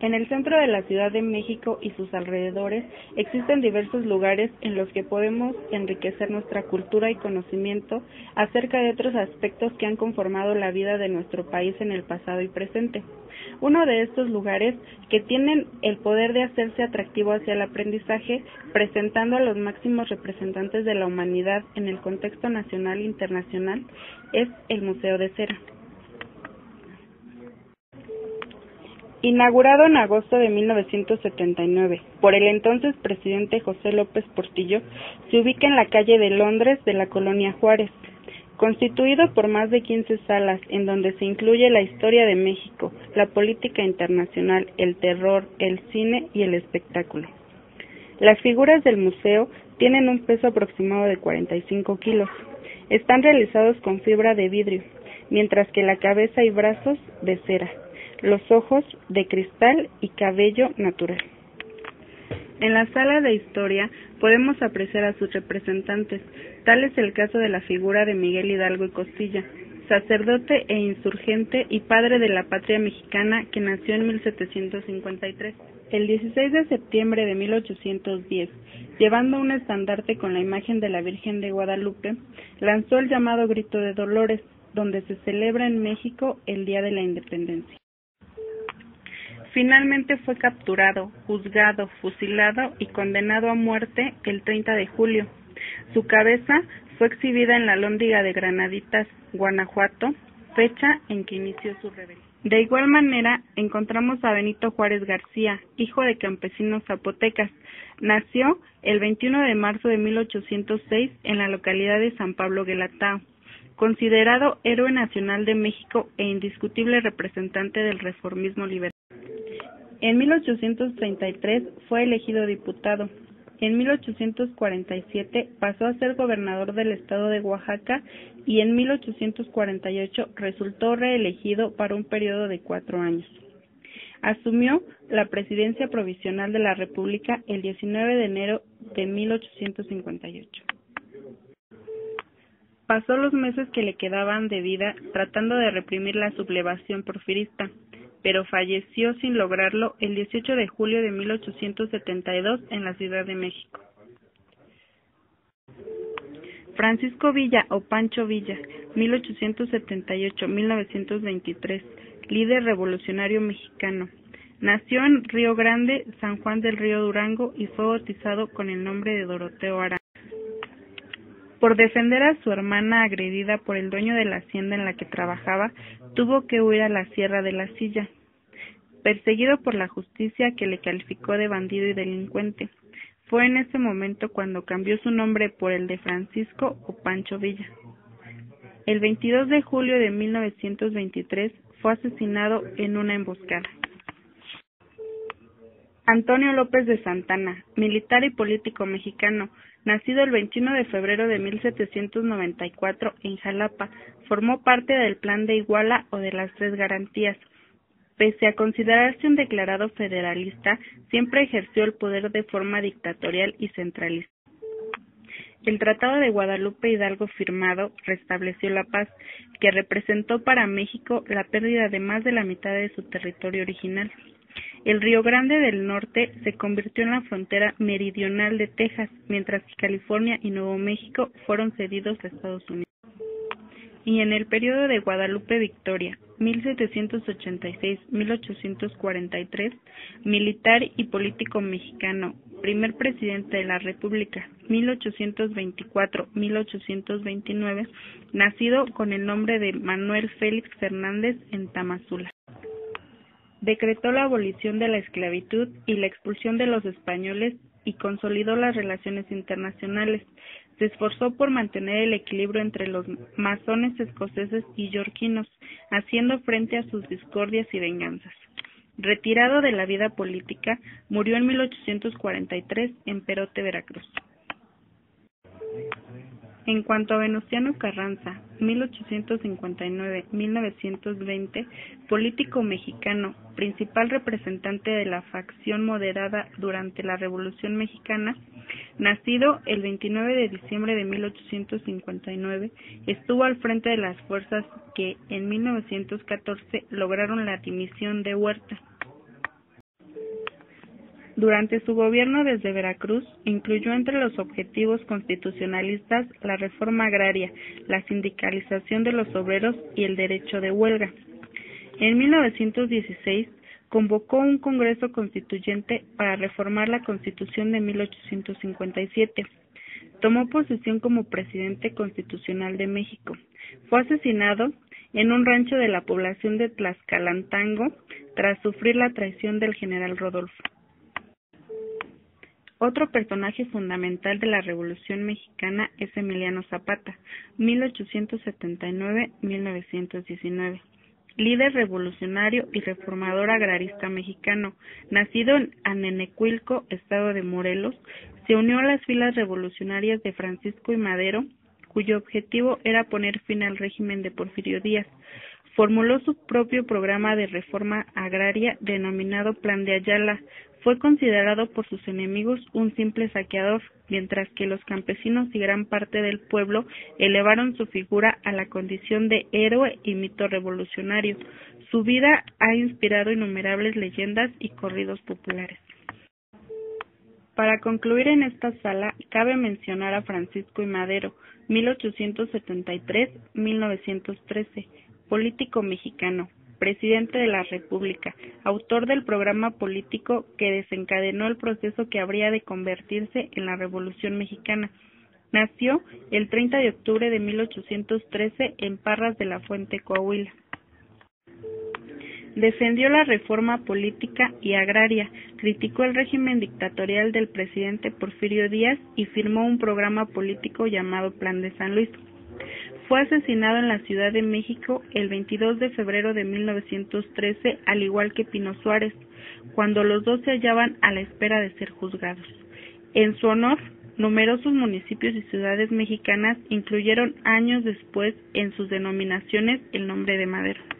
En el centro de la Ciudad de México y sus alrededores existen diversos lugares en los que podemos enriquecer nuestra cultura y conocimiento acerca de otros aspectos que han conformado la vida de nuestro país en el pasado y presente. Uno de estos lugares, que tienen el poder de hacerse atractivo hacia el aprendizaje, presentando a los máximos representantes de la humanidad en el contexto nacional e internacional, es el Museo de Cera. Inaugurado en agosto de 1979 por el entonces presidente José López Portillo, se ubica en la calle de Londres de la Colonia Juárez. Constituido por más de 15 salas en donde se incluye la historia de México, la política internacional, el terror, el cine y el espectáculo. Las figuras del museo tienen un peso aproximado de 45 kilos. Están realizados con fibra de vidrio, mientras que la cabeza y brazos de cera, los ojos de cristal y cabello natural. En la sala de historia podemos apreciar a sus representantes. Tal es el caso de la figura de Miguel Hidalgo y Costilla, sacerdote e insurgente y padre de la patria mexicana que nació en 1753. El 16 de septiembre de 1810, llevando un estandarte con la imagen de la Virgen de Guadalupe, lanzó el llamado Grito de Dolores, donde se celebra en México el Día de la Independencia. Finalmente fue capturado, juzgado, fusilado y condenado a muerte el 30 de julio. Su cabeza fue exhibida en la Alhóndiga de Granaditas, Guanajuato, fecha en que inició su rebelión. De igual manera, encontramos a Benito Juárez García, hijo de campesinos zapotecas. Nació el 21 de marzo de 1806 en la localidad de San Pablo Guelatao. Considerado héroe nacional de México e indiscutible representante del reformismo liberal. En 1833 fue elegido diputado. En 1847 pasó a ser gobernador del estado de Oaxaca y en 1848 resultó reelegido para un periodo de 4 años. Asumió la presidencia provisional de la República el 19 de enero de 1858. Pasó los meses que le quedaban de vida tratando de reprimir la sublevación porfirista, pero falleció sin lograrlo el 18 de julio de 1872 en la Ciudad de México. Francisco Villa o Pancho Villa, 1878-1923, líder revolucionario mexicano. Nació en Río Grande, San Juan del Río Durango y fue bautizado con el nombre de Doroteo Arango. Por defender a su hermana agredida por el dueño de la hacienda en la que trabajaba, tuvo que huir a la Sierra de la Silla, perseguido por la justicia que le calificó de bandido y delincuente. Fue en ese momento cuando cambió su nombre por el de Francisco o Pancho Villa. El 22 de julio de 1923 fue asesinado en una emboscada. Antonio López de Santana, militar y político mexicano, nacido el 21 de febrero de 1794 en Jalapa, formó parte del Plan de Iguala o de las Tres Garantías. Pese a considerarse un declarado federalista, siempre ejerció el poder de forma dictatorial y centralista. El Tratado de Guadalupe Hidalgo firmado restableció la paz, que representó para México la pérdida de más de la mitad de su territorio original. El Río Grande del Norte se convirtió en la frontera meridional de Texas, mientras que California y Nuevo México fueron cedidos a Estados Unidos. Y en el periodo de Guadalupe Victoria, 1786-1843, militar y político mexicano, primer presidente de la República, 1824-1829, nacido con el nombre de Manuel Félix Fernández en Tamazula. Decretó la abolición de la esclavitud y la expulsión de los españoles y consolidó las relaciones internacionales. Se esforzó por mantener el equilibrio entre los masones escoceses y yorquinos, haciendo frente a sus discordias y venganzas. Retirado de la vida política, murió en 1843 en Perote, Veracruz. En cuanto a Venustiano Carranza, 1859-1920, político mexicano, principal representante de la facción moderada durante la Revolución Mexicana, nacido el 29 de diciembre de 1859, estuvo al frente de las fuerzas que en 1914 lograron la dimisión de Huerta. Durante su gobierno desde Veracruz, incluyó entre los objetivos constitucionalistas la reforma agraria, la sindicalización de los obreros y el derecho de huelga. En 1916, convocó un Congreso Constituyente para reformar la Constitución de 1857. Tomó posesión como presidente constitucional de México. Fue asesinado en un rancho de la población de Tlaxcalantango tras sufrir la traición del general Rodolfo. Otro personaje fundamental de la Revolución Mexicana es Emiliano Zapata, 1879-1919. Líder revolucionario y reformador agrarista mexicano, nacido en Anenecuilco, estado de Morelos, se unió a las filas revolucionarias de Francisco I. Madero, cuyo objetivo era poner fin al régimen de Porfirio Díaz. Formuló su propio programa de reforma agraria denominado Plan de Ayala. Fue considerado por sus enemigos un simple saqueador, mientras que los campesinos y gran parte del pueblo elevaron su figura a la condición de héroe y mito revolucionario. Su vida ha inspirado innumerables leyendas y corridos populares. Para concluir en esta sala, cabe mencionar a Francisco I. Madero, 1873-1913, político mexicano, presidente de la República, autor del programa político que desencadenó el proceso que habría de convertirse en la Revolución Mexicana. Nació el 30 de octubre de 1813 en Parras de la Fuente, Coahuila. Defendió la reforma política y agraria, criticó el régimen dictatorial del presidente Porfirio Díaz y firmó un programa político llamado Plan de San Luis. Fue asesinado en la Ciudad de México el 22 de febrero de 1913, al igual que Pino Suárez, cuando los dos se hallaban a la espera de ser juzgados. En su honor, numerosos municipios y ciudades mexicanas incluyeron años después en sus denominaciones el nombre de Madero.